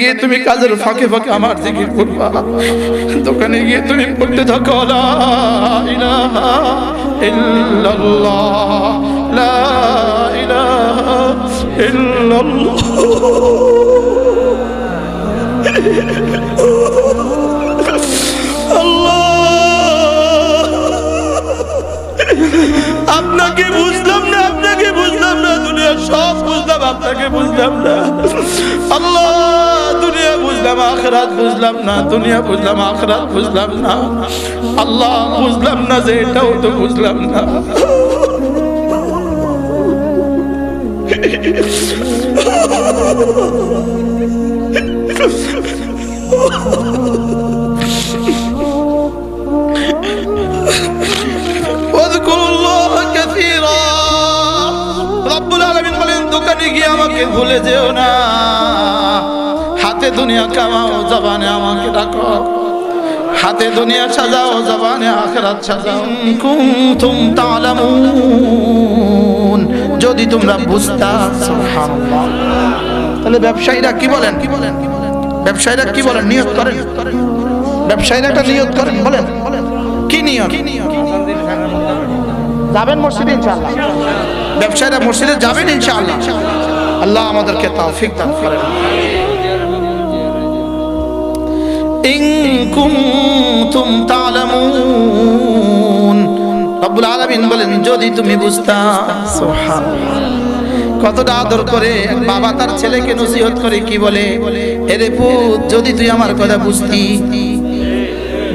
গিয়ে তুমি কাজের ফাঁকে ফাঁকে আমার জিকির করবা, দোকানে গিয়ে তুমি পড়তে থাকো লা ইলাহা ইল্লাল্লাহ, লা ইলাহা ইল্লাল্লাহ। আপনাকে বুঝলাম না, আপনাকে বুঝলাম না, দুনিয়া সব বুঝলাম, আপনাকে বুঝলাম না। আল্লাহ, দুনিয়া বুঝলাম, আখিরাত বুঝলাম না, দুনিয়া বুঝলাম, আখিরাত বুঝলাম না। আল্লাহ, বুঝলাম না যে এটাও তো বুঝলাম না। দোকানে গিয়ে আমাকে ভুলে যেও না, হাতে দুনিয়া কামাও, জবানে আমাকে ডাকো, হাতে দুনিয়া সাজাও, জবানে আখিরাত সাজাও। কুনতুম তা'লামুন, যদি তোমরা বুঝতা। সুবহানাল্লাহ। তাহলে ব্যবসায়ীরা কি বলেন? ব্যবসায়ীরা কি বলেন? নিয়ত করেন। ব্যবসায়ীরা একটা নিয়ত করেন, বলেন কি নিয়ত? যাবেন মসজিদে ইনশাআল্লাহ। ব্যবসায়ীরা মসজিদে যাবেন ইনশাআল্লাহ। আল্লাহ আমাদেরকে তৌফিক দান করেন। ইন কুনতুম তা'লামুন, রব্বুল আলামিন বলেন যদি তুমি বুঝতা। সুবহানাল্লাহ। কতটা আদর করে বাবা তার ছেলেকে নসিহত করে, কি বলে? এরে পুত, যদি তুই আমার কথা বুঝতি।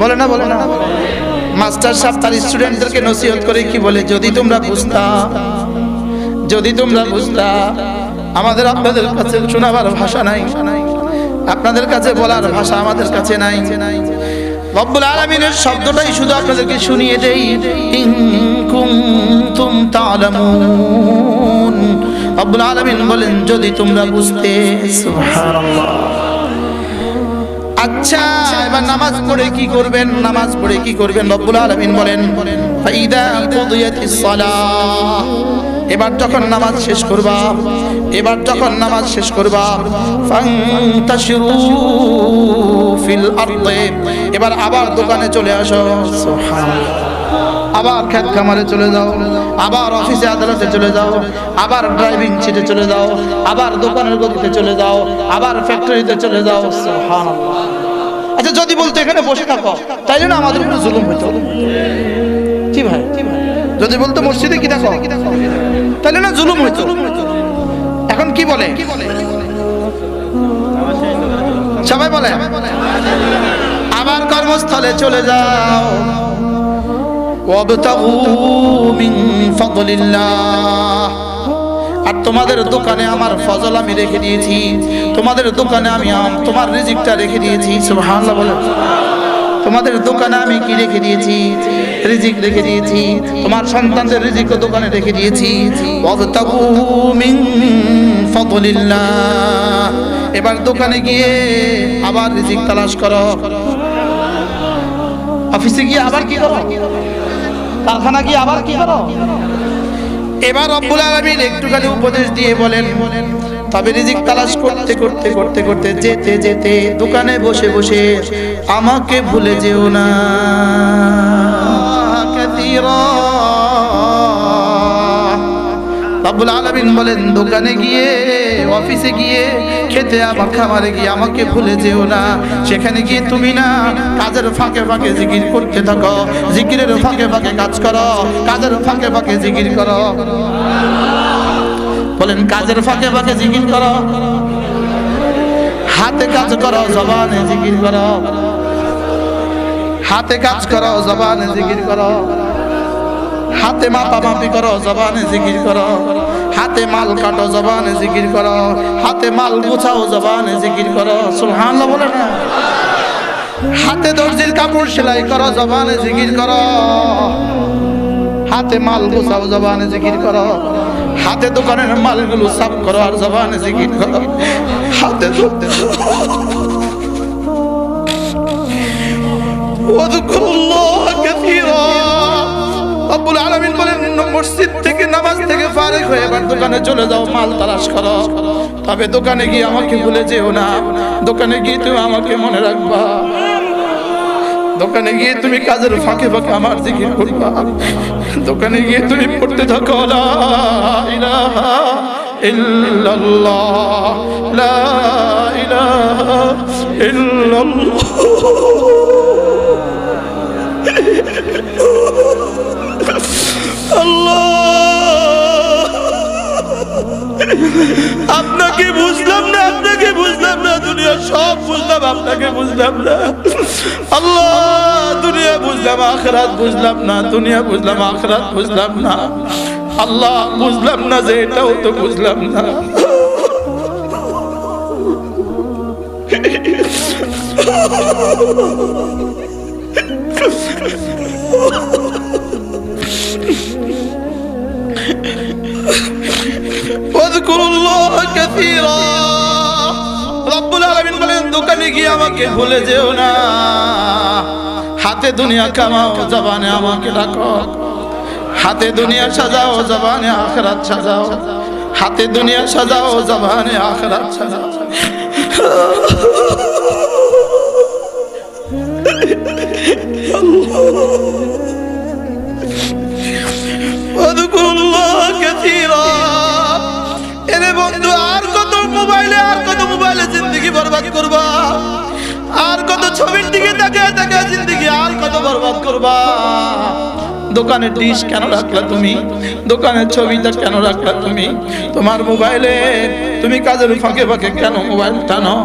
বলে না, বলে না? মাস্টার সাহেব তার স্টুডেন্টদেরকে নসিহত করে কি বলে? যদি তোমরা বুঝতা, যদি তোমরা বুঝতা। আমাদের আপনাদের কাছে শোনাবার ভাষা নাই, আপনাদের কাছে বলার ভাষা আমাদের কাছে নাই। রব্বুল আলামিনের শব্দটাই শুধু আপনাদেরকে শুনিয়ে দেই। ইন কুনতুম তা'লামুন, রব্বুল আলামিন বলেন যদি তোমরা বুঝতে। সুবহানাল্লাহ। আচ্ছা, এবার নামাজ পড়ে কি করবেন? নামাজ পড়ে কি করবেন? রব্বুল আলামিন বলেন ফাইদা কুদিয়াতিস সালাহ, এবার যখন নামাজ শেষ করবা, এবার যখন নামাজ শেষ করবা, ফান্তাশিরু ফিল আরদি, এবার আবার দোকানে চলে আসো। সুবহানাল্লাহ। আবার খেত খামারে চলে যাও, আবার অফিসে আদালতে চলে যাও, আবার ড্রাইভিং সিটে চলে যাও, আবার দোকানের গতিতে চলে যাও, আবার ফ্যাক্টরিতে চলে যাও। সুবহানাল্লাহ। আচ্ছা, যদি বলতো এখানে বসে থাকো, তাইলে না আমাদের উপর জুলুম হইতো? কি ভাই? যদি বলতো মসজিদে কি থাকো, তাইলে না জুলুম হইতো? এখন কি বলে? সবাই বলে আবার কর্মস্থলে চলে যাও। ওয়াবতাগু মিন ফাদলিল্লাহ, আর তোমাদের দোকানে আমার ফজল আমি রেখে দিয়েছি, তোমাদের দোকানে আমি তোমার রিজিকটা রেখে দিয়েছি। সুবহানাল্লাহ বলে। তোমাদের দোকানে আমি কি রেখে দিয়েছি? রিজিক রেখে দিয়েছি। তোমার সন্তানদের রিজিকও দোকানে রেখে দিয়েছি। ওয়াবতাগু মিন ফাদলিল্লাহ, এবার দোকানে গিয়ে আবার রিজিক তালাশ করো। অফিসে গিয়ে আবার কি করো? কারখানা গিয়ে আবার কি করো? এবার রব্বুল আলামিন একটুখানি উপদেশ দিয়ে বলেন তবে রিজিক তালাশ করতে করতে করতে করতে যেতে যেতে দোকানে বসে বসে আমাকে ভুলে যেও না। রব্বুল আলামিন বলেন দোকানে গিয়ে, অফিসে গিয়ে, খেতে আবার খামারে গিয়ে আমাকে ভুলে যেও না। সেখানে গিয়ে তুমি না কাজের ফাঁকে ফাঁকে জিকির করতে থাকো, জিকিরের ফাঁকে ফাঁকে কাজ করো, কাজের ফাঁকে ফাঁকে জিকির করো। বলেন কাজের ফাঁকে ফাঁকে জিকির করো, হাতে কাজ করো, জবানে জিকির করো, হাতে কাজ করো, জবানে জিকির করো, হাতে মাপা মাপি করো, জবানে জিকির করো, হাতে মাল কাটো, জবানে জিকির করো, হাতে মাল গুছাও, জবানে জিকির করো। সুবহানাল্লাহ বলে না? হাতে দর্জির কাপড় সেলাই করো, জবানে জিকির করো, হাতে মাল গুছাও, জবানে জিকির করো, হাতে দোকানের মালগুলো সাফ করো আর জবানে জিকির করো, হাতে ওয়াযকুরুল্লাহ কাসীরা। রব্বুল আলামিন বলেন মসজিদ থেকে নামাজ থেকে ফারিগ হয়ে এবার দোকানে চলে যাও, মাল তালাশ করো। তবে দোকানে গিয়ে আমাকে ভুলে যেও না, দোকানে গিয়ে তুমি আমাকে মনে রাখবা, দোকানে গিয়ে তুমি কাজের ফাঁকে ফাঁকে আমার জিকির করবা, দোকানে গিয়ে তুমি পড়তে থাকো লা ইলাহা ইল্লাল্লাহ, লা ইলাহা ইল্লাল্লাহ। আপনাকে বুঝলাম না, আপনাকে বুঝলাম না, দুনিয়া সব বুঝলাম, আপনাকে বুঝলাম না। আল্লাহ, দুনিয়া বুঝলাম, আখিরাত বুঝলাম না, দুনিয়া বুঝলাম, আখিরাত বুঝলাম না। আল্লাহ, বুঝলাম না যে এটাও তো বুঝলাম না। ওয়াযকুরুল্লাহ কাসীরা। রব্বুল আলামিন বলেন দোকানে গিয়ে আমাকে ভুলে যেও না, হাতে দুনিয়া কামাও, জবানে আমাকে রাখো। হাতে দুনিয়া সাজাও, জবানে আখিরাত সাজাও। হাতে দুনিয়া সাজাও, জবানে আখিরাত সাজাও। ওয়াযকুরুল্লাহ কাসীরা। এরে বন্ধু, আর কত মোবাইলে জিন্দেগি বরবাদ করবা? আর কত ছবির দিকে তাকিয়ে তাকিয়ে জিন্দেগি আর কত বরবাদ করবা? দোকানের ডিশ কেন রাখলা তুমি? দোকানের ছবিটা কেন রাখলা তুমি? তোমার মোবাইলে তুমি কাজের ফাঁকে ফাঁকে কেন মোবাইল টানো?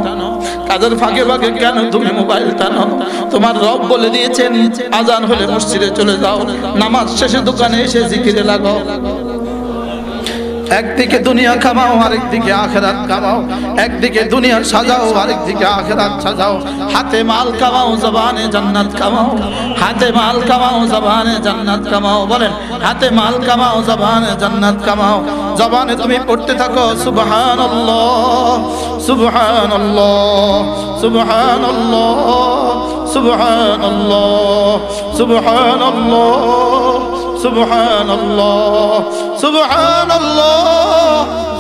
কাজের ফাঁকে ফাঁকে কেন তুমি মোবাইল টানো? তোমার রব বলে দিয়েছেন আজান হলে মসজিদে চলে যাও, নামাজ শেষে দোকানে এসে জিকিরে লাগাও। একদিকে দুনিয়া কামাও, আরেকদিকে আখিরাত কামাও। একদিকে দুনিয়া সাজাও, আরেকদিকে আখিরাত সাজাও। হাতে মাল কামাও, জবানে জান্নাত কামাও। হাতে মাল কামাও, জবানে জান্নাত কামাও। বলেন, হাতে মাল কামাও, জবানে জান্নাত কামাও। জবানে তুমি পড়তে থাকো সুবহানাল্লাহ, সুবহানাল্লাহ, সুবহানাল্লাহ, সুবহানাল্লাহ, সুবহানাল্লাহ, সুবহানাল্লাহ, সুবহানাল্লাহ,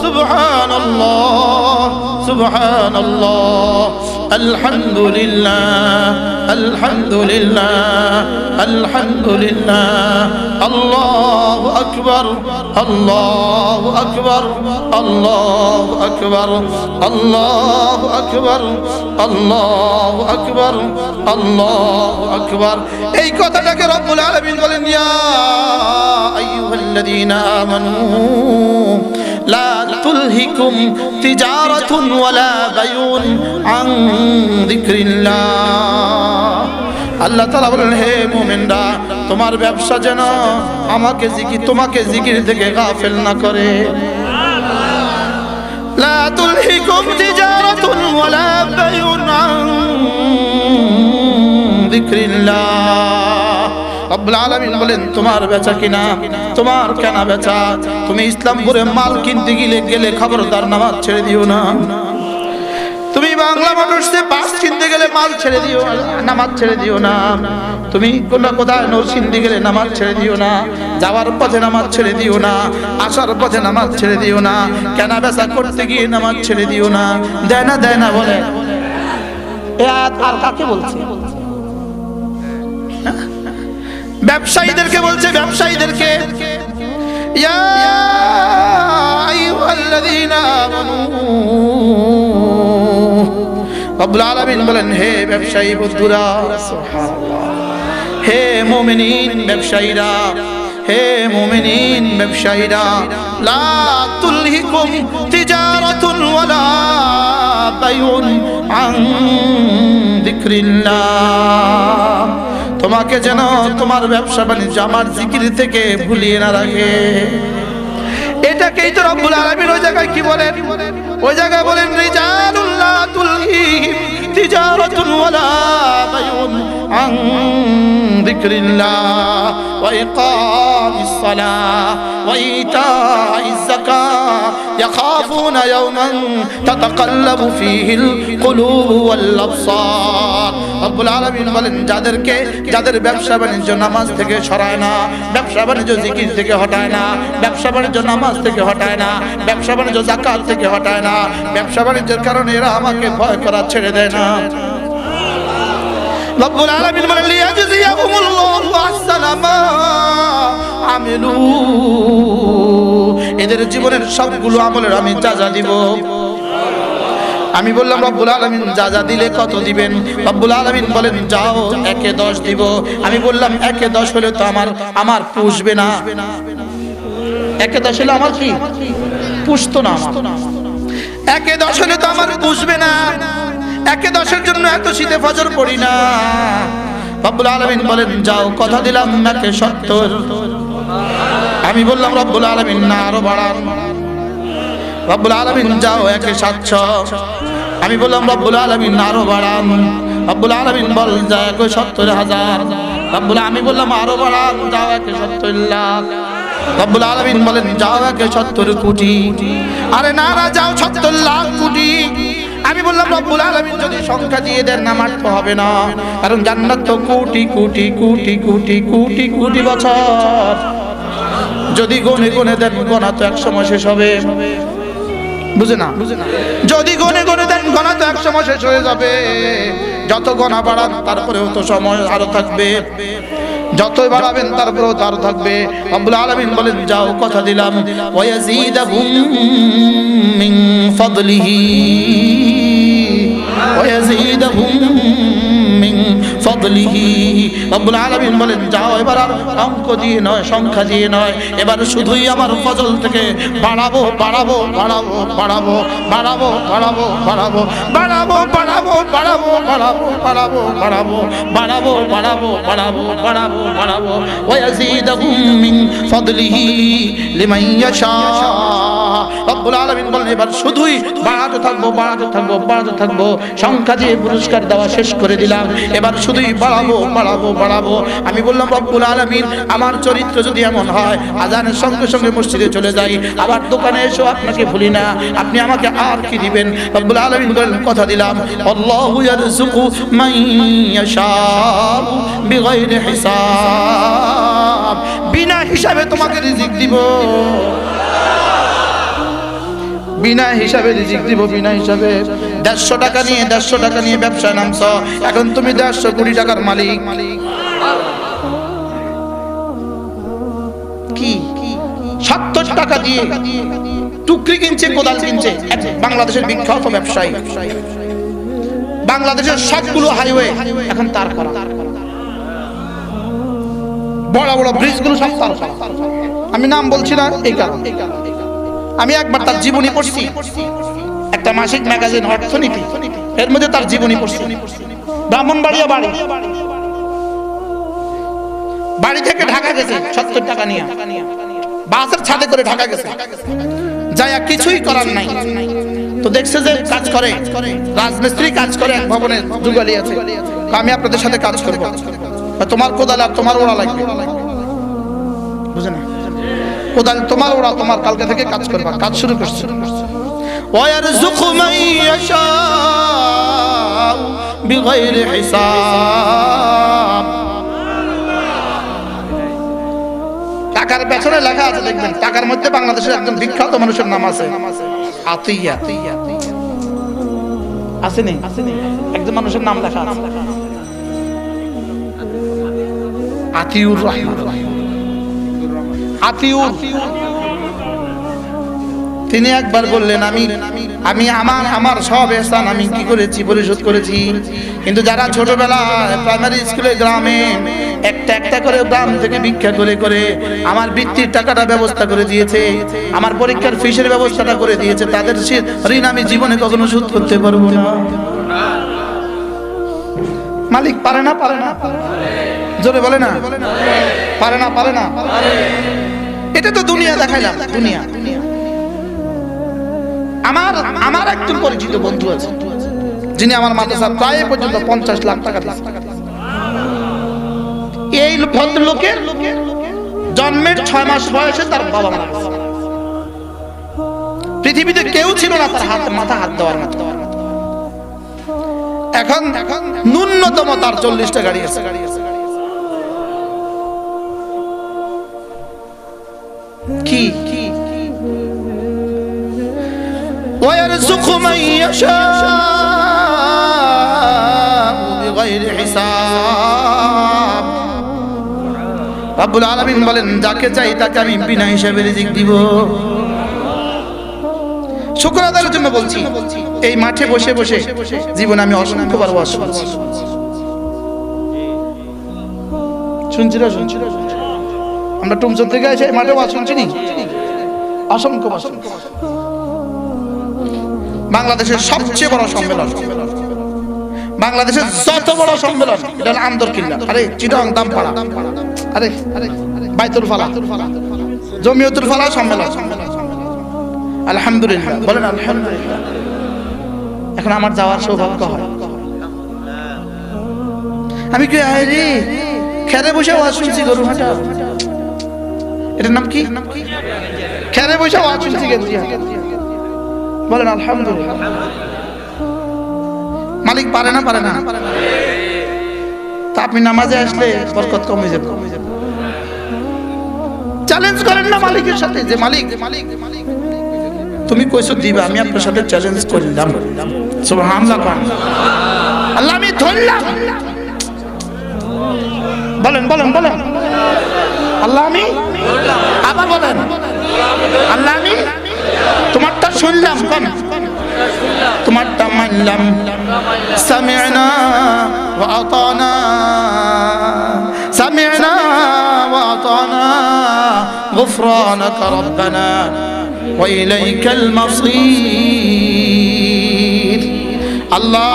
সুবহানাল্লাহ, সুবহানাল্লাহ। আলহামদুলিল্লাহ, আলহামদুলিল্লাহ, আলহামদুলিল্লাহ। আল্লাহু আকবার, আল্লাহু আকবার, আল্লাহু আকবার, আল্লাহু আকবার, আল্লাহু আকবার, আল্লাহু আকবার। এই কথাটাকে রব্বুল আলামিন বলেন, ইয়া আইয়ুহাল্লাযীনা আমানু লা তুলহিকুম তিজারাতুন ওয়ালা বায়ুন আন যিকরিল্লাহ। আল্লাহ তাআলা বলেন, হে মুমিনরা, তোমার ব্যবসা যেন তোমাকে জিকির থেকে গাফিল না করে। লা তুলহিকুম তিজারাতুন ওয়ালা বায়ুন আন যিকরিল্লাহ। রব্বুল আলামিন বলেন, তোমার বেচা কিনা, তোমার কেনা বেচা, তুমি ইসলামপুরে মাল কিনতে গেলে খবরদার নামাজ ছেড়ে দিও না। তুমি বাংলা মোটরসে বাস কিনতে গেলে মাল ছেড়ে দিও, নামাজ ছেড়ে দিও না। তুমি কোথায় নরসিংদী গেলে নামাজ ছেড়ে দিও না। যাওয়ার পথে নামাজ ছেড়ে দিও না, আসার পথে নামাজ ছেড়ে দিও না, কেনা বেচা করতে গিয়ে নামাজ ছেড়ে দিও না। দেয় না বলে, আর কাকে বলছে? ব্যবসায়ীদেরকে বলছে, ব্যবসায়ীদেরকে। ইয়া আইয়ুহাল্লাযীনা আমানু, রব্বুল আলামিন বলেন, হে ব্যবসায়ী বন্ধুরা, সুবহানাল্লাহ, হে মুমিনিন ব্যবসায়ীরা, হে মুমিনিন ব্যবসায়ীরা, লা তুলহিকুম তিজারাতুন ওয়ালা বায়ুন আন যিকরিল্লাহ। তোমাকে যেন তোমার ব্যবসা বাণিজ্য আমার জিকির থেকে ভুলিয়ে না রাখে। এটাকেই তো রব্বুল আলামিন ওই জায়গায় কি বলেন? ওই জায়গায় বলেন, রিজালুল লা তুলহিহিম তিজারাতুন ওয়ালা বায়ুন আন যিকরিল্লাহ ওয়া ইকামিস সালাহ ওয়া ইতাইজ যাকাহ ইয়াখাফুনা ইয়াওমান তাতাকাল্লাবু ফীহিল কুলুবু ওয়াল আবসার রব্বুল আলামিন বলেন যাদের ব্যবসা বাণিজ্য নামাজ থেকে সরায় না, ব্যবসা বাণিজ্য জিকির থেকে হটায় না, ব্যবসা বাণিজ্য নামাজ থেকে হটায় না, ব্যবসা বাণিজ্য যাকাত থেকে হটায় না, ব্যবসা বাণিজ্যের কারণে এরা আমাকে ভয় করা ছেড়ে দেয় না। রব্বুল আলামিন বলেন লিয়াজজিয়াহুমুল্লাহু আহসানা মা আমিলু, এদের জীবনের সবগুলো আমলের আমি যা দিব। আমি বললাম রব্বুল আলামিন যা দিলে কত দিবেন? রব্বুল আলামিন বলেন যাও 1-এ 10 দিব। আমি বললাম 1-এ 10 হলে তো আমার পুষবে না। 1-এ 10 হলে আমার কি পুষতো না? 1-এ 10 হলে তো আমার পুষবে না। 1-এ 10-এর জন্য এত শীতে ফজর পড়ি না। রব্বুল আলামিন বলেন যাও কথা দিলাম 1-এ 70। আমি বললাম রব্বুল আলামিন না আরো বাড়ান। রব্বুল আলামিন যাও 1-এ 700। আমি বললাম রব্বুল আলামিন আরো বাড়ান। রব্বুল আলামিন বল যাও 1-এ 70,000। আমি বললাম আরো বাড়ান, যাও 1-এ 70 লাখ। রব্বুল আলামিন বলেন যাও 1-এ 70 কোটি। আরে না যাও 70 লাখ কোটি। আমি বললাম রব্বুল আলামিন যদি সংখ্যা দিয়ে দেন আমার তো হবে না, কারণ জান্নাত তো কোটি কোটি কোটি কোটি কোটি কোটি বছর। যদি গনে দেন গোনা তো এক সময় শেষ হবে, বুঝে না? যদি গনে দেন গোনা তো এক সময় শেষ হয়ে যাবে। যত গোনা বাড়ান তারপরেও তো সময় আরো থাকবে, যতই বাড়াবেন তারপরেও তো আরো থাকবে। রব্বুল আলামিন বলেন যাও কথা দিলাম ওয়ায়াজিদাহুম মিন ফাদলিহি ওয়ায়াজিদাহুম মিন ফাদলিহি। রব্বুল আলামিন বলেন যাও এবার আর অঙ্ক দিয়ে নয়, সংখ্যা দিয়ে নয়, এবার শুধুই আমার ফজল থেকে বাড়াবো বাড়াবো বাড়াবো বাড়াবো বাড়াবো বাড়াবো বাড়াবো বাড়াবো বাড়াবো বাড়াবো বাড়াবো বাড়াবো বাড়াবো বাড়াবো বাড়াবো বাড়াবো বাড়াবো বাড়াবো ওয়ায়াজিদাহুম মিন ফাদলিহি লিমান ইয়াশা। রব্বুল আলামিন বলেন এবার শুধুই বাড়াতে থাকবো বাড়াতে থাকবো বাড়াতে থাকবো। সংখ্যা দিয়ে পুরস্কার দেওয়া শেষ করে দিলাম, এবার শুধুই বাড়াবো বাড়াবো বাড়াবো। আমি বললাম রব্বুল আলামিন আমার চরিত্র যদি এমন হয় আজানের সঙ্গে সঙ্গে মসজিদে চলে যাই, আবার দোকানে এসো আপনাকে ভুলি না, আপনি আমাকে আর কি দিবেন? রব্বুল আলামিন বলেন কথা দিলাম আল্লাহু ইয়ারযুকু মান ইয়াশাউ বিগাইরি হিসাব, বিনা হিসাবে তোমাকে রিজিক দিব, বিনা হিসাবে রিজিক দিব, বিনা হিসাবে। 150 টাকা নিয়ে ব্যবসায় নামছ, এখন তুমি 150 কোটি টাকার মালিক। কি 70 টাকা দিয়ে টুকরি কিনছে, কোদাল কিনছে। বাংলাদেশের বিখ্যাত ব্যবসায়ী, বাংলাদেশের সবগুলো হাইওয়ে এখন তার করা, বড় বড় ব্রিজগুলো সব তার করা। আমি নাম বলছি না এই কারণে, আমি একবার তার জীবনী পড়ছি, একটা মাসিক ম্যাগাজিন অর্থনীতি, এর মধ্যে তার জীবনী পড়ছি। ব্রাহ্মণবাড়িয়া বাড়ি থেকে ঢাকা গেছে 70 টাকা নিয়ে, বাসের ছাদে করে ঢাকা গেছে, যাই কিছুই করার নাই। তো দেখছে যে কাজ করে, রাজমিস্ত্রি কাজ করে, এক ভবনে যুগালি আছে। আমি আপনাদের সাথে কাজ করবো, তোমার কোদাল আর তোমার ওড়া লাগবে, বুঝে না? কোদাল তোমার ওড়া তোমার, কালকে থেকে কাজ করবা। কাজ শুরু করছে। ওয়ারযুকু মান ইয়াশাউ বিগাইরি হিসাব। টাকার পেছনে লেখা আছে দেখবেন, টাকার মধ্যে বাংলাদেশের একজন বিখ্যাত মানুষের নাম আছে আতিয়া। আসেনি একজন মানুষের নাম লেখা আছে আতিউর রহমান। তিনি একবার বললেন আমি আমার সব এহসান আমি কি করেছি, পরিশোধ করেছি। কিন্তু যারা ছোটবেলায় প্রাইমারি স্কুলে গ্রামে একটা করে গ্রাম থেকে ভিক্ষা করে আমার বৃত্তির টাকাটা ব্যবস্থা করে দিয়েছে, আমার পরীক্ষার ফিসের ব্যবস্থাটা করে দিয়েছে, তাদের ঋণ আমি জীবনে কখনো শোধ করতে পারবো না। মালিক পারে না জোরে বলে না, পারে না। এটা তো দুনিয়া দেখাইলাম, দুনিয়া। আমার একজন পরিচিত বন্ধু আছে, যিনি আমার মাদ্রাসা প্রায় পর্যন্ত 50 লাখ টাকা দিয়েছে। এই ভদ্রলোকের জন্মের 6 মাস বয়সে তার বাবা মারা গেছে। পৃথিবীতে কেউ ছিল না তার মাথা হাত দেওয়ার মতো। এখন ন্যূনতম তার 40টা গাড়ি আছে। কি ওয়ারযুকু মান ইয়াশা বিগাইরি হিসাব। রব্বুল আলামিন বলেন, যাকে চাই তাকে আমি বিনা হিসাবে রিজিক দিব। শুকর আদায়ের জন্য বলছি, এই মাঠে বসে বসে জীবনে আমি অসংখ্যবার ওয়াজ শুনছি। শুনছিরা আমরা টুমচন থেকে এসে মাঠে ওয়াজ শুনছি নি, অসংখ্য ওয়াজ শুনছি। বাংলাদেশের সবচেয়ে বড় সম্মেলন, বাংলাদেশের যত বড় সম্মেলন এটা হলো আন্দরকিল্লা, আরে চিটাং দামপাড়া, আরে বাইতুল ফালাহ, জমিয়তুল ফালাহ সম্মেলন। আলহামদুলিল্লাহ বলেন আলহামদুলিল্লাহ। এখন আমার যাওয়ার সৌভাগ্য হয়। আমি কি আরে খেরে বসে ওয়াজ শুনছি গরুহাটা, এটার নাম কি? খেরে বসে ওয়াজ শুনছি গেন্দিয়া। বলেন আলহামদুলিল্লাহ। মালিক পারে না? পারে না? তা আপনি নামাজে আসলে বরকত কমে যাবে। চ্যালেঞ্জ করেন না মালিকের সাথে, যে মালিক তুমি কইছো দিবা, আমি আপনার সাথে চ্যালেঞ্জ করলাম। সুবহানাল্লাহ। আল্লাহ আমি ধরলাম। বলেন বলেন বলেন, আল্লাহ আমি আবার বলেন, আল্লাহ আমি তোমারটা শুনলাম, তোমারটা মানলাম। সামি'না ওয়া আতানা, সামি'না ওয়া আতানা, গুফরানাকা রাব্বানা ওয়া ইলাইকাল মাসীর। আল্লাহ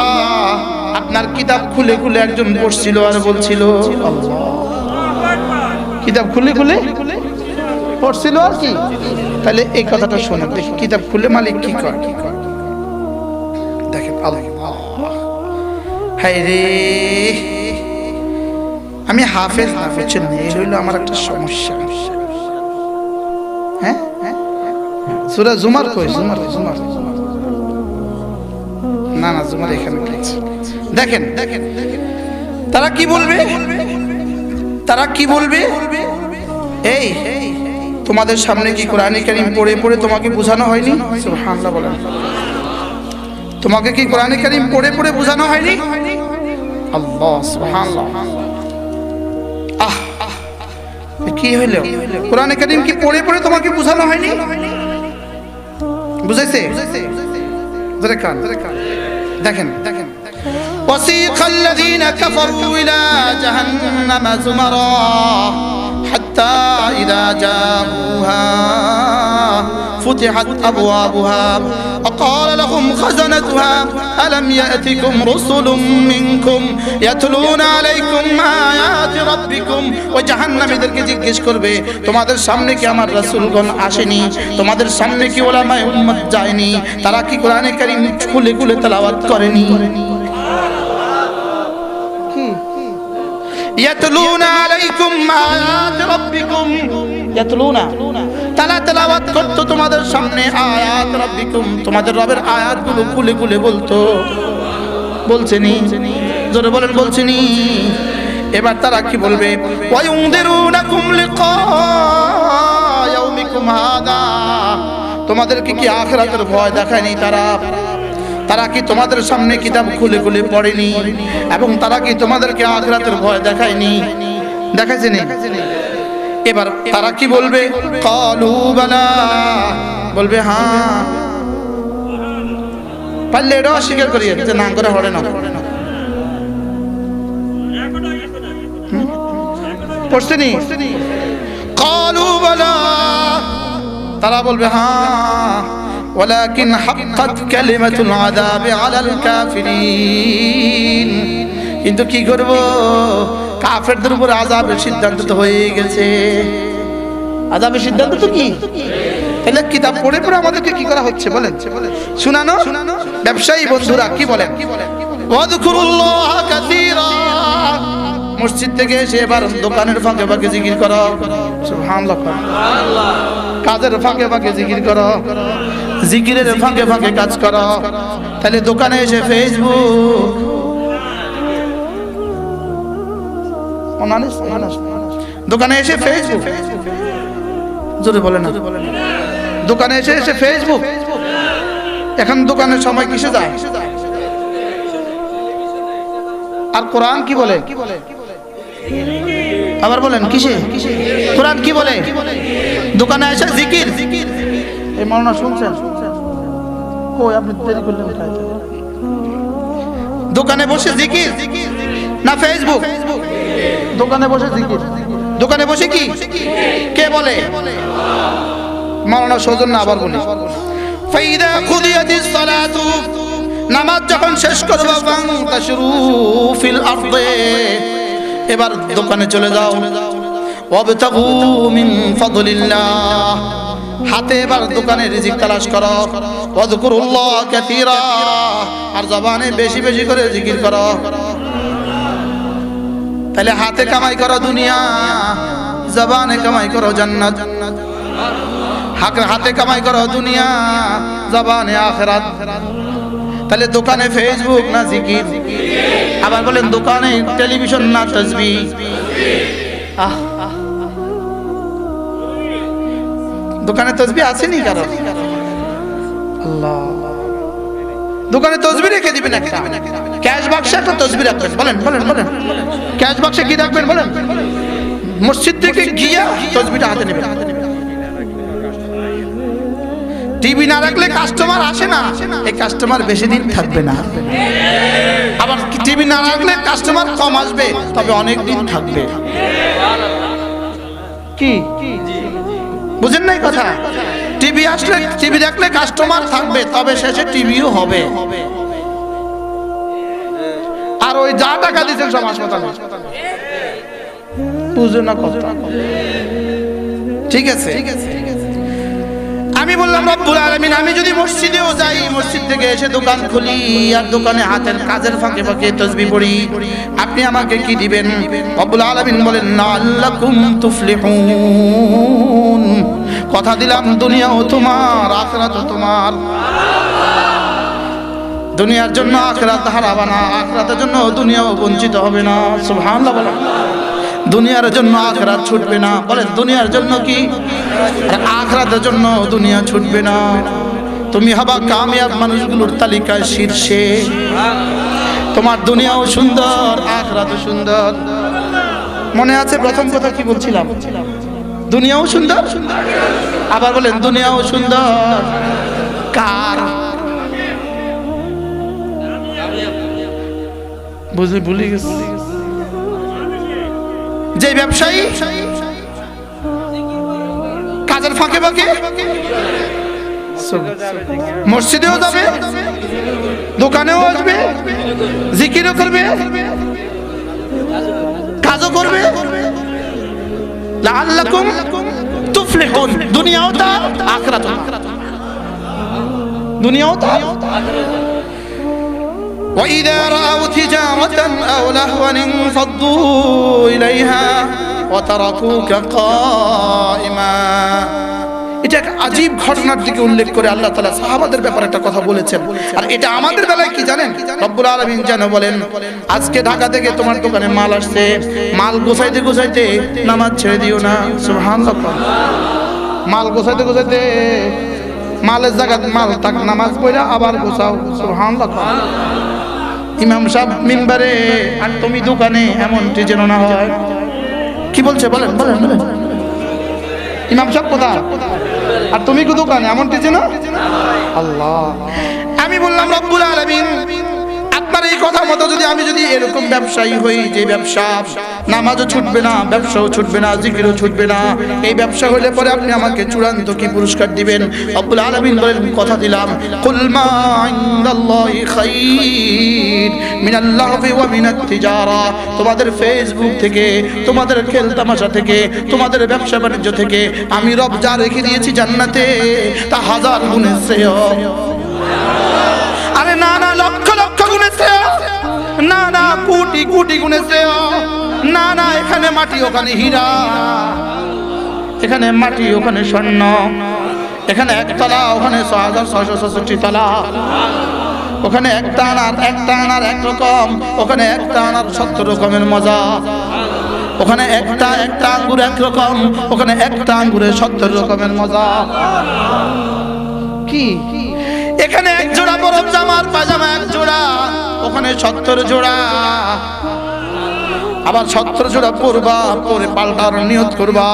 আপনার কিতাব খুলে খুলে একজন পড়ছিল আর বলছিল, কিতাব খুলে খুলে পড়ছিল আর কি। তাহলে এই কথাটা শোনেন, দেখি কিতাব খুলে মালিক কি করে। দেখেন আল্লাহ, হায় রে আমি হাফেজ না, বুঝছেন, এই হইল আমার একটা সমস্যা। হ্যাঁ সূরা জুমার কই? জুমার না না, জুমার এখানে দেখেন তারা কি বলবে, তারা কি বলবে? এই তোমাদের সামনে কি কোরআনে কারীম পড়ে পড়ে তোমাকে বোঝানো হয়নি? সুবহানাল্লাহ বলেন। তোমাকে কি কোরআনে কারীম পড়ে পড়ে বোঝানো হয়নি? আল্লাহ সুবহানাল্লাহ। কি হইল? কোরআনে কারীম কি পড়ে পড়ে তোমাকে বোঝানো হয়নি? বুঝাইছে? দেখেন وسيق الذين كفروا إلى جهنم زمرا حتى إذا جاءوها فتحت أبوابها وقال لهم خزنتها ألم يأتكم رسل منكم يتلون عليكم آيات ربكم وجهنم এদেরকে জিজ্ঞেস করবে, তোমাদের সামনে কি আমার রাসূলগণ আসেনি? তোমাদের সামনে কি উলামায়ে উম্মত যায়নি? তারা কি কোরআনে কারীম খুলে খুলে তেলাওয়াত করেনি? ইয়াতলুনা আলাইকুম আয়াত রাব্বিকুম, ইয়াতলুনা তারা তেলাওয়াত করতো তোমাদের সামনে আয়াত রাব্বিকুম, তোমাদের রবের আয়াতগুলো খুলে খুলে বলতো। বলছেনি? জোরে বলেন বলছেনি? এবার তারা কি বলবে? ওয়ায়ুনদিরুনাকুম লিকা ইয়াউমিকুম হাদা, তোমাদেরকে কি আখিরাতের ভয় দেখায়নি তারা? তারা কি তোমাদের সামনে কিতাব খুলে খুলে পড়েনি? এবং তারা কি তোমাদেরকে আখিরাতের ভয় দেখায়নি? দেখাইছে নি? এবার তারা কি বলবে? ক্বালু বালা, বলবে হ্যাঁ। পারলে এটা অস্বীকার করি যে না করে হরে না। পড়ছে নি? ক্বালু বালা, তারা বলবে হ্যাঁ। ولكن حقت كلمة العذاب على الكافرين, কিন্তু কি করব, কাফেরদের উপর আযাবের সিদ্ধান্ত তো হয়ে গেছে। আযাবের সিদ্ধান্ত তো কি? তাহলে কিতাব পড়ে পড়ে আমাদেরকে কি করা হচ্ছে বলেন? শুনানো। ব্যবসায়ী বন্ধুরা কি বলেন? ওয়াযকুরুল্লাহ কাসীরা, মসজিদ থেকে এসে এবার দোকানের ফাঁকে ফাঁকে জিকির করো। সুবহানাল্লাহ। কাজের ফাঁকে ফাঁকে জিকির করো, জিকিরের ফাঁকে ফাঁকে কাজ করো। তাহলে দোকানে এসে ফেসবুক, দোকানে এসে ফেসবুক, জোরে বলে না, দোকানে এসে ফেসবুক। এখন দোকানের সময় কিসে যায়? আর কোরআন কি বলে? আবার বলেন কিসে? কোরআন কি বলে? দোকানে এসে জিকির। এই মাওলানা শুনছেন? কই আপনি দেরি করলেন? দোকানে বসে জিকির না ফেসবুক? দোকানে বসে জিকির। দোকানে বসে কি কে বলে? মাওলানা সৌজন্য। আবার বলি, ফাইদা কুদিয়াতিস সালাতু, নামাজ যখন শেষ করবে, ফান্তাশিরু ফিল আরদে, এবার দোকানে চলে যাও। ওয়াবতাগু মিন ফাদলিল্লাহ, হাতে এবার দোকানে রিজিক তালাশ করো। ওয়াযকুরুল্লাহ কাসীরা, আর জবানে বেশি বেশি করে জিকির করো। তাহলে হাতে কামাই করো দুনিয়া, জবানে কামাই করো জান্নাত। হাতে কামাই করো দুনিয়া, জবানে আখিরাত। তাহলে দোকানে ফেসবুক না জিকির? আবার বলেন, দোকানে টেলিভিশন না তাসবিহ? দোকানে তাসবিহ আসেনি কারো? আল্লাহ, দোকানে তাসবিহ রেখে দিবেন একটা, ক্যাশ বাক্সে একটা তাসবিহ রাখবেন। বলেন বলেন বলেন, ক্যাশ বাক্সে কি রাখবেন? বলেন, মসজিদ থেকে গিয়া তাসবিহটা হাতে নেবেন। টিভি না রাখলে কাস্টমার আসে না, এই কাস্টমার বেশি দিন থাকবে না। আবার টিভি না রাখলে কাস্টমার কম আসবে, তবে অনেক দিন থাকবে। কি বুঝেন নাই কথা? টিভি আসলে, টিভি দেখলে কাস্টমার থাকবে, তবে শেষে টিভিও হবে। আর ওই যা টাকা দিচ্ছেন সব হাসপাতালে, বুঝো না কথা? ঠিক আছে, আমি বললাম রব্বুল আলামিন, আমি যদি মসজিদেও যাই, মসজিদ থেকে এসে দোকান খুলি আর দোকানে হাতের কাজের ফাঁকে ফাঁকে তাসবিহ পড়ি, আপনি আমাকে কি দিবেন? রব্বুল আলামিন বলেন, লাআল্লাকুম তুফলিহুন, কথা দিলাম দুনিয়াও তোমার, আখিরাতও তোমার। দুনিয়ার জন্য আখিরাত হারাবা না, আখিরাতের জন্য দুনিয়াও বঞ্চিত হবে না। সুবহানাল্লাহ বলেন। দুনিয়ার জন্য আখিরাত ছুটবে না। বলেন, দুনিয়ার জন্য কি? আর আখিরাতের জন্য দুনিয়া ছুটবে না। তুমি হবা কামিয়াব মানুষগুলোর তালিকায় শীর্ষে। তোমার দুনিয়াও সুন্দর, আখিরাতও সুন্দর। মনে আছে প্রথম কথা কি বলছিলাম? দুনিয়াও সুন্দর। আবার বলেন, দুনিয়াও সুন্দর কার? ভুলে গেছি। যে ব্যবসায়ী কাজের ফাঁকে ফাঁকে মসজিদেও যাবে, দোকানেও আসবে, জিকিরও করবে, কাজও করবে। লাআল্লাকুম তুফলিহুন, দুনিয়াও তার, আখিরাতও তার। দুনিয়াও তার। وإذا رأوا تجارة أو لهوا انفضوا إليها وتركوك قائما। এটা এক আজীব ঘটনার দিকে উল্লেখ করে আল্লাহ তাআলা সাহাবাদের ব্যাপারে একটা কথা বলেছেন। আর এটা আমাদের বেলায় কি জানেন? রব্বুল আলামিন যেন বলেন, আজকে ঢাকা থেকে তোমার দোকানে মাল আসছে, মাল গোছাইতে গোছাইতে নামাজ ছেড়ে দিও না। সুবহানাল্লাহ। মাল গোছাইতে গোছাইতে মালের জায়গা মাল থাক, নামাজ পড়া আবার গোছাও। সুবহানাল্লাহ। ইমাম সাহেব মিম্বারে আর তুমি দোকানে, এমনটি যেন না হয়। কি বলছে? বলেন বলেন বলেন। ইমাম সাহেব কোথায় আর তুমি কি দোকানে, এমনটি যেন। আল্লাহ, আমি বললাম রব্বুল আলামিন, আপনার এই কথা মতো আমি যদি এরকম ব্যবসায়ী হই, যে ব্যবসা নামাজও ছুটবে না, ব্যবসাও ছুটবে না, জিকিরও ছুটবে না, এই ব্যবসা হলে পরে আপনি আমাকে চূড়ান্ত কি পুরস্কার দিবেন? রব্বুল আলামিন বলেন, কথা দিলাম, কুল মা ইনদাল্লাহি খায়র মিনাল লাহবি ওয়া মিনাত তিজারা। তোমাদের ফেসবুক থেকে, তোমাদের খেল তামাশা থেকে, তোমাদের ব্যবসা বাণিজ্য থেকে আমি রব যা রেখে দিয়েছি জান্নাতে, তা হাজার গুণে শ্রেয়। আরে না না, লক্ষ লক্ষ গুণে শ্রেয়, না না কোটি কোটি গুণে শ্রেয়, না না এখানে মাটি ওখানে হীরা, এখানে মাটি ওখানে স্বর্ণ, এখানে একতলা ওখানে 6666 তলা, ওখানে একটা আনার একরকম, ওখানে একটা আনার 70 রকমের মজা। ওখানে একটা আঙ্গুর একরকম, ওখানে একটা আঙ্গুরে 70 রকমের মজা। কি এখানে এক জোড়া বরফ জামার পায়জামা এক জোড়া, ওখানে 70 জোড়া। আবার 70 জোড়া পরবা, পরে পাল্টানোর নিয়ত করবা।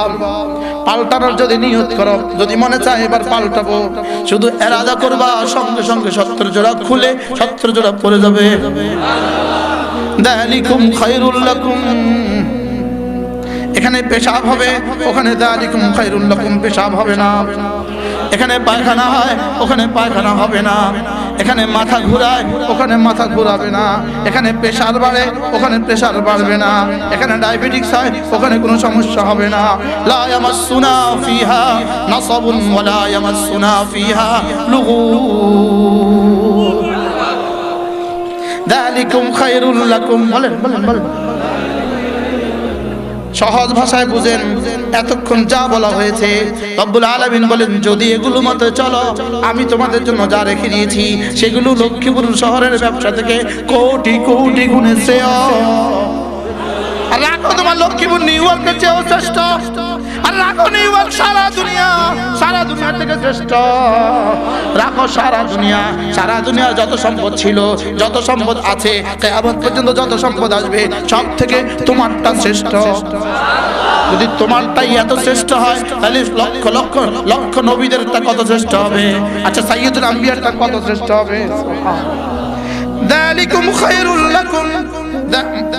পাল্টানোর যদি নিয়ত করো, যদি মনে চায় এবার পাল্টাবো, শুধু এরাদা করবা, সঙ্গে সঙ্গে 70 জোড়া খুলে 70 জোড়া পরে যাবে। যালিকুম খায়রুল লাকুম, এখানে পেশাব হবে, ওখানে যালিকুম খায়রুল লাকুম পেশাব হবে না। এখানে পায়খানা হয়, ওখানে পায়খানা হবে না। এখানে মাথা ঘুরায়, ওখানে মাথা ঘুরাবে না। এখানে প্রেসার বাড়ে, ওখানে প্রেসার বাড়বে না। এখানে ডায়াবেটিস হয়, ওখানে কোনো সমস্যা হবে না। লা ইয়ামাসসুনা ফিহা নাসাবুন ওয়া লা ইয়ামাসসুনা ফিহা লুগুব। যালিকুম খায়রুল লাকুম। বলেন বলেন বলেন, সহজ ভাষায় বুঝেন। এতক্ষণ যা বলা হয়েছে রব্বুল আলামিন বলেন, যদি এগুলো মতে চলো, আমি তোমাদের জন্য যা রেখে দিয়েছি সেগুলো লক্ষ্মীপুর শহরের ব্যবসা থেকে কোটি কোটি গুণে শ্রেয়। আর রাখো তোমার লক্ষ্মীপুর নিউ ইয়র্কের চেয়েও শ্রেষ্ঠ। আর রাখো নিউ ইয়র্ক সারা দুনিয়া থেকে শ্রেষ্ঠ। রাখো সারা দুনিয়া যত সম্পদ ছিল, যত সম্পদ আছে, কিয়ামত পর্যন্ত যত সম্পদ আসবে, সব থেকে তোমারটা শ্রেষ্ঠ। যদি তোমারটাই এত শ্রেষ্ঠ হয়, তাহলে লক্ষ লক্ষ লক্ষ নবীদেরটা কত শ্রেষ্ঠ হবে। আচ্ছা, সাইয়্যিদুল আম্বিয়ারটা কত শ্রেষ্ঠ হবে। যালিকুম খায়রুল লাকুম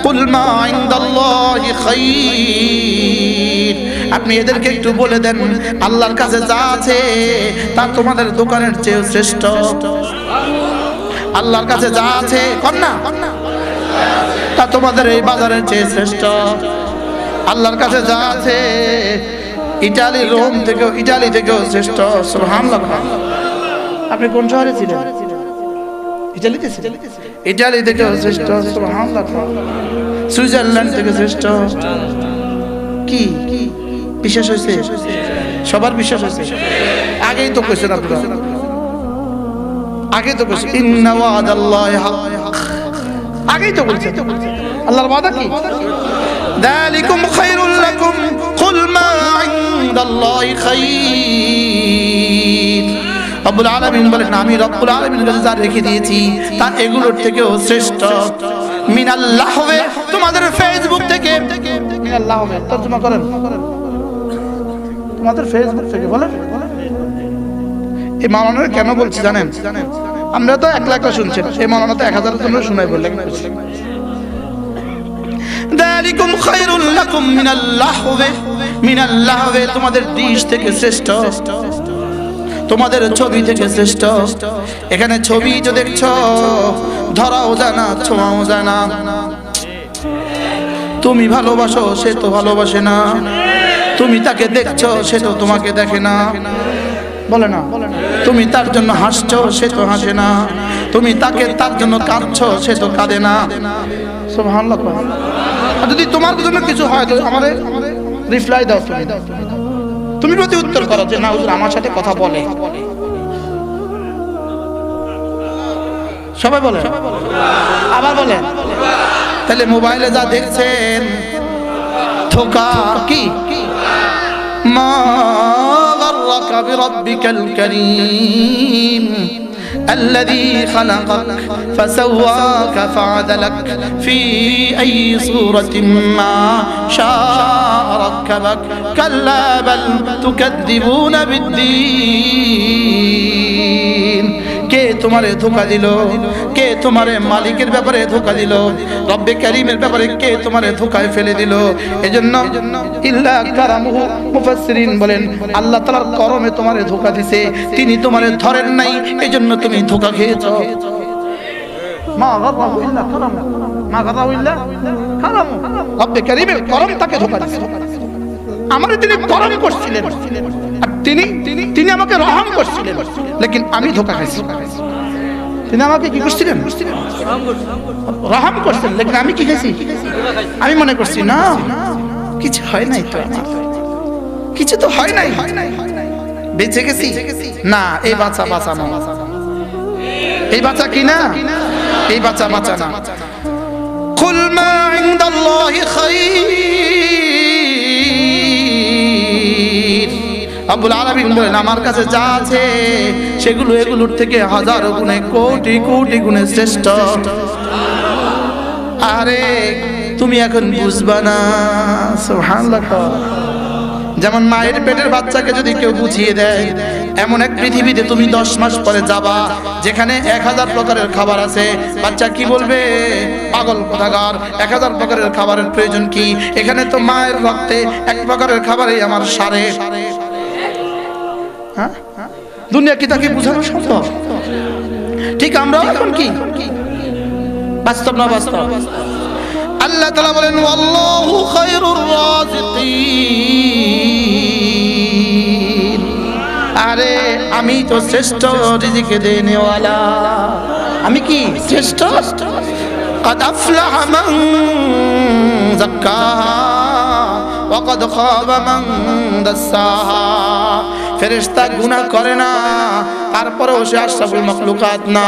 কুল মা ইনদাল্লাহি খায়র। আপনি এদেরকে একটু বলে দেন, আল্লাহর কাছে যা আছে তা তোমাদের দোকানের চেয়ে শ্রেষ্ঠ। আল্লাহর কাছে যা আছে কর না, তা তোমাদের এই বাজারের চেয়ে শ্রেষ্ঠ। আল্লাহর কাছে যা আছে ইটালি থেকেও শ্রেষ্ঠ। সুবহানাল্লাহ। আপনি কোন শহরে ছিলেন? ইটালিতে ছিলেন? ইটালি থেকেও শ্রেষ্ঠ। সুবহানাল্লাহ। সুইজারল্যান্ড থেকে শ্রেষ্ঠ। কি বিশ্বাস হয়েছে? সবার বিশ্বাস হয়েছে? আগেই তো কইছেন আপনারা, আগেই তো কইছেন ইন্না ওয়াদাল্লাহি হক। আগেই তো বলছেন আল্লাহর ওয়াদা কি? যালিকুম খায়রুল লাকুম কুল মা ইনদাল্লাহি খায়র। রব্বুল আলামিন বলেন, আমি রব্বুল আলামিনের কাছে যা রেখে দিয়েছি তা এগুলোর থেকেও শ্রেষ্ঠ। মিনাল্লাহওয়ে, তোমাদের ফেসবুক থেকে। মিনাল্লাহওয়ে তরজমা করেন, তোমাদের ফেসবুক থেকে। বলেন এই মাওলানা কেন বলছি জানেন? আমরা তো এক লাখ শুনছেন, এই মাওলানা তো 1000 জন শুনাই বললেন। যালিকুম খায়রুল লাকুম মিনাল্লাহওয়ে, তোমাদের ডিশ থেকে শ্রেষ্ঠ, তোমাদের ছবি থেকে শ্রেষ্ঠ। এখানে ছবি তো দেখছো, ধরাও যায় না, ছোঁয়াও যায় না। তুমি ভালোবাসো, সে তো ভালোবাসে না। তুমি তাকে দেখছো, সে তো তোমাকে দেখে না। বলে না, তুমি তার জন্য হাসছো, সে তো হাসে না। তুমি তার জন্য কাঁদছো, সে তো কাঁদে না। সুবহানাল্লাহ। আর যদি তোমার জন্য কিছু হয় তো আমারে রিপ্লাই দাও, তুমি প্রতি উত্তর করো যে না হুজুর আমার সাথে কথা বলে। সবাই বলে, আবার বলে। তাহলে মোবাইলে যা দেখছেন ধোঁকা। কি মা গাররাকা বিরাব্বিকাল কারীম الذي خلقك فسواك فعدلك في أي صورة ما شاء ركبك كلا بل تكذبون بالدين। কে তোমারে ধোঁকা দিল? কে তোমারে মালিকের ব্যাপারে ধোঁকা দিল? রব্বে কারীমের ব্যাপারে কে তোমারে ধোঁকায় ফেলে দিল? এজন্য ইল্লা কারামুহু, মুফাসসিরিন বলেন আল্লাহ তাআলার করমে তোমারে ধোঁকা দিছে, তিনি তোমারে ধরেন নাই, এজন্য তুমি ধোঁকা খেয়েছো। মা গাররাহু ইল্লা কারামু, মা গাররাহু ইল্লা কারামু। রব্বে কারীমের করম তাকে ধোঁকা দিছে। আমারে তিনি করম করছিলেন, আর তিনি আমাকে রহম করছিলেন, লেকিন আমি ধোঁকা খাইছি। তিনি আমাকে কি করছিলেন? রহম করছেন, লেকিন আমি কি খাইছি? আমি মনে করছি না কিছু হয় নাই, তো কিছু তো হয় নাই, বেঁচে গেছি। না, এই বাঁচা বাঁচানো, এই বাঁচা কি না, এই বাঁচা বাঁচা না। কুল মা ইনদাল্লাহি খায়র। রব্বুল আলামিন বলেন আমার কাছে যা আছে সেগুলো এগুলোর থেকে হাজার গুণে কোটি কোটি গুণে শ্রেষ্ঠ। আরে তুমি এখন বুঝবা না, সুবহানাল্লাহ। যেমন মায়ের পেটের বাচ্চাকে যদি কেউ বুঝিয়ে দেয় এমন এক পৃথিবীতে তুমি 10 মাস পরে যাবা যেখানে 1000 প্রকারের খাবার আছে, বাচ্চা কি বলবে? পাগল কোথাকার, 1000 প্রকারের খাবারের প্রয়োজন কি? এখানে তো মায়ের রক্তে এক প্রকারের খাবারই আমার সারে। হ্যাঁ, দুনিয়া কি তাকে বোঝানো সম্ভব? ঠিক আমরা এখন কি বাস্তব না বাস্তব? আল্লাহ তাআলা বলেন ওয়াল্লাহু খায়রুর রাযিকিন, আরে আমি তো শ্রেষ্ঠ রিজিক দেনেওয়ালা। আমি কি শ্রেষ্ঠ? قد أفلح من زكاها وقد خاب من دساها। ফেরেশতা গুনাহ করে না, তারপরেও সে আশরাফুল মাখলুকাত না।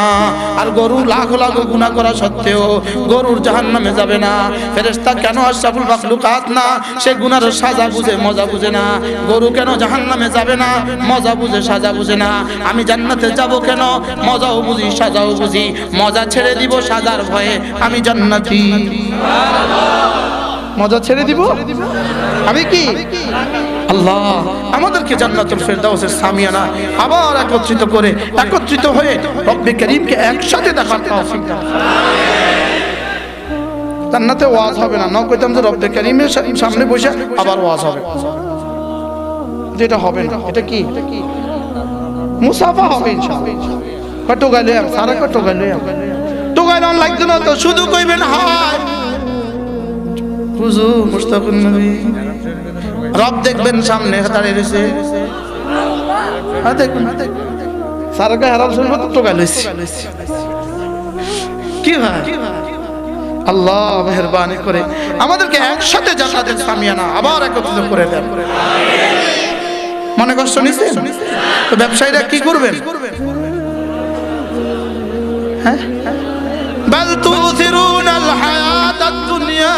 আর গরু লাখ লাখ গুনাহ করা সত্ত্বেও গরুর জাহান্নামে যাবে না। ফেরেশতা কেন আশরাফুল মাখলুকাত না? সে গুনাহের সাজা বুঝে মজা বুঝে না। গরু কেন জাহান্নামে যাবে না? মজা বুঝে সাজা বুঝে না। আমি জান্নাতে যাব কেন? মজাও বুঝি সাজাও বুঝি। মজা ছেড়ে দিব সাজার ভয়ে, আমি জান্নাতি। মজা ছেড়ে দিব আমি কি? আল্লাহ আমাদেরকে জান্নাতুল ফেরদাউসের সামিয়ানা আবার একত্রিত হয়ে রব্বে করিমকে একসাথে দেখার তৌফিক দান। জান্নাতে ওয়াজ হবে না, কইতাম যে রব্বে করিমের সামনে বসে আবার ওয়াজ হবে, যেটা হবে না। এটা কি? মুসাফা হবে ইনশাআল্লাহ। কত গেলে সারা কত গেলে তো গাইলাম লাগছে না তো, শুধু কইবেন হায় হুজুর মুস্তাফির নবী। রব দেখবেন সামনে দাঁড়িয়ে রয়েছে, দেখুন সারাকে হারাম শুনবো তো টোকা লইছি। কি ভাই আল্লাহ মেহেরবানি করে আমাদেরকে একসাথে জান্নাতের সামিয়ানা আবার একত্রিত করে দেন। মনে কষ্ট নিছে তো ব্যবসায়ীরা কি করবেন? হ্যাঁ, বাল তুসিরুনাল হায়াতাদ দুনিয়া।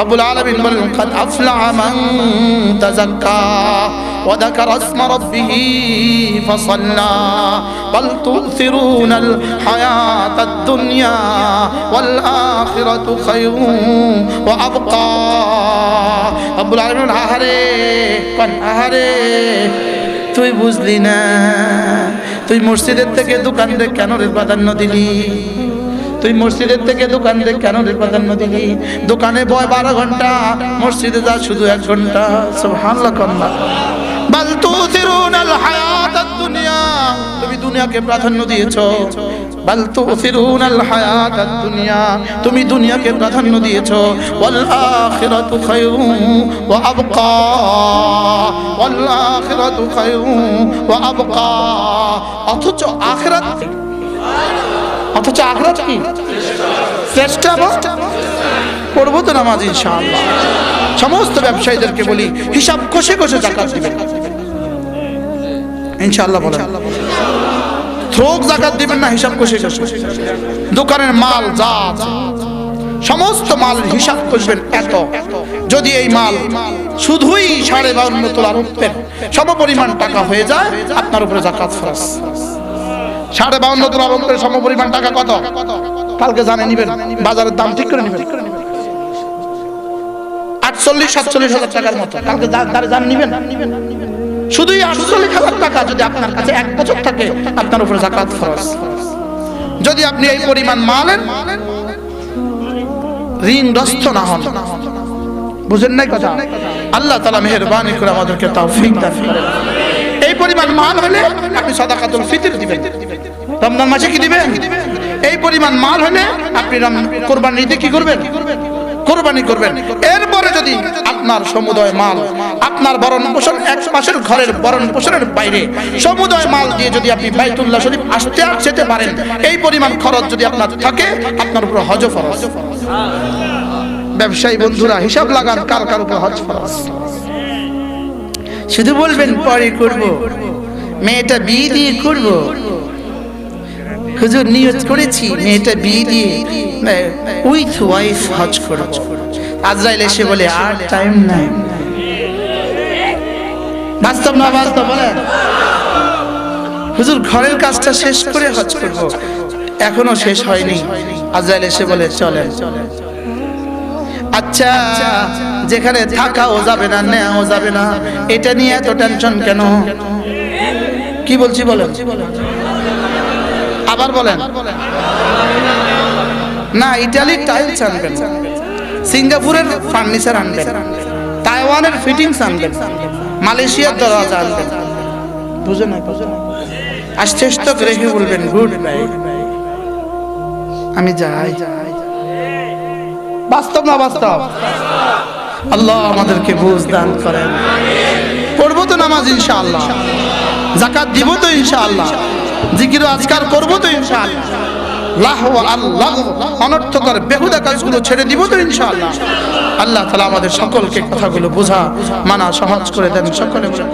রব্বুল আলামিন বলেন قد أفلح من تزكى وذكر اسم ربه فصلى بل تؤثرون الحياة الدنيا والآخرة خير وأبقى। রব্বুল আলামিন আহারে তুই বুঝলি না? তুই মসজিদের থেকে দোকানে কেন রে প্রাধান্য দিলি? তুই মসজিদের থেকে দোকানে কেন রে প্রাধান্য দিলি? দোকানে বয় 12 ঘন্টা, মসজিদে যা শুধু 1 ঘন্টা। সুবহানাল্লাহ। কন্যা বাল তুসিরুনাল হায়াতাদ দুনিয়া, তুমি দুনিয়াকে প্রাধান্য দিয়েছো। বাল তুসিরুনাল হায়াতাদ দুনিয়া, তুমি দুনিয়াকে প্রাধান্য দিয়েছো। ওয়াল আখিরাতু খায়রুন ওয়া আবকা, ওয়াল আখিরাতু খায়রুন ওয়া আবকা। অথচ আখিরাত কি শ্রেষ্ঠ? করবো তো নামাজ ইনশাআল্লাহ। সমস্ত ব্যবসায়ীদেরকে বলি হিসাব কষে কষে যাকাত দিবেন ইনশাআল্লাহ। বলেন থোক যাকাত দিবেন না, হিসাব কষে কষে। দোকানের মাল যা আছে সমস্ত মালের হিসাব করবেন এত। যদি এই মাল শুধুই 52.5 তোলা রূপের সমপরিমাণ টাকা হয়ে যায়, আপনার উপরে যাকাত ফরজ। 52.5 তোলা রূপের সমপরিমাণ টাকা কত? কালকে জানে নিবেন, বাজারের দাম ঠিক করে নিবেন। 48-47 হাজার টাকার মতো কালকে জান নিবেন। শুধুই 48,000 টাকা যদি আপনার কাছে 1 বছর থাকে, আপনার উপরে যাকাত ফরজ। যদি আপনি এই পরিমাণ মালের ঋণগ্রস্ত না হন, বুঝেন নাই কথা? আল্লাহ তাআলা মেহেরবানি করে আমাদেরকে তৌফিক দান করেন। এই পরিমাণ মাল হলে আপনি সাদাকাতুল ফিতর দিবেন। রমজান মাসে কি দিবেন? এই পরিমাণ মাল হলে আপনি কুরবানি ঈদে কি করবেন? কুরবানি করবেন। এরপরে যদি আপনার সমুদয় মাল, আপনার ভরণ পোষণ 1 মাসের ঘরের ভরণ পোষণের বাইরে সমুদয় মাল দিয়ে যদি আপনি বাইতুল্লাহ শরীফ আসতে আর যেতে পারেন, এই পরিমাণ খরচ যদি আপনার থাকে, আপনার উপর হজ ফরজ। ব্যবসায়ী বন্ধুরা হিসাব লাগান কার কার উপর হজ ফরজ। শুধু বলবেন পরে করব, মেয়েটা বিয়ে দিয়ে করব। হুজুর নিয়ত করেছি মেয়েটা বিয়ে দিয়ে উইথ ওয়াইফ হজ করব। আজরাইল এসে বলে আর টাইম নাই, বাস্তব না বাস্তব বলেন? হুজুর ঘরের কাজটা শেষ করে হজ করব, এখনো শেষ হয়নি। আজরাইল এসে বলে চলেন। আচ্ছা, যেখানে থাকাও যাবে না, নেওয়াও যাবে না, এটা নিয়ে এত টেনশন কেন? কি বলছি বলেন? আবার বলেন। না, ইটালির টাইলস আনবেন, সিঙ্গাপুরের ফার্নিচার আনবেন, তাইওয়ানের ফিটিংস আনবেন, মালয়েশিয়ার দরজা আনবেন। বুঝে না? আস্তে রেখে বলবেন গুড বাই, আমি যাই। বাস্তব না বাস্তব? আল্লাহ আমাদেরকে বুঝ দান করেন। পড়বো তো নামাজ ইনশাআল্লাহ, যাকাত দিব তো ইনশাআল্লাহ, জিকির আজকার করবো তো ইনশাআল্লাহ, লাহু আল্লাহ অনর্থকর বেহুদা কাজগুলো ছেড়ে দিব তো ইনশাআল্লাহ। আল্লাহ তাআলা আমাদের সকলকে কথাগুলো বোঝা মানা সহজ করে দেন। সকলে বলে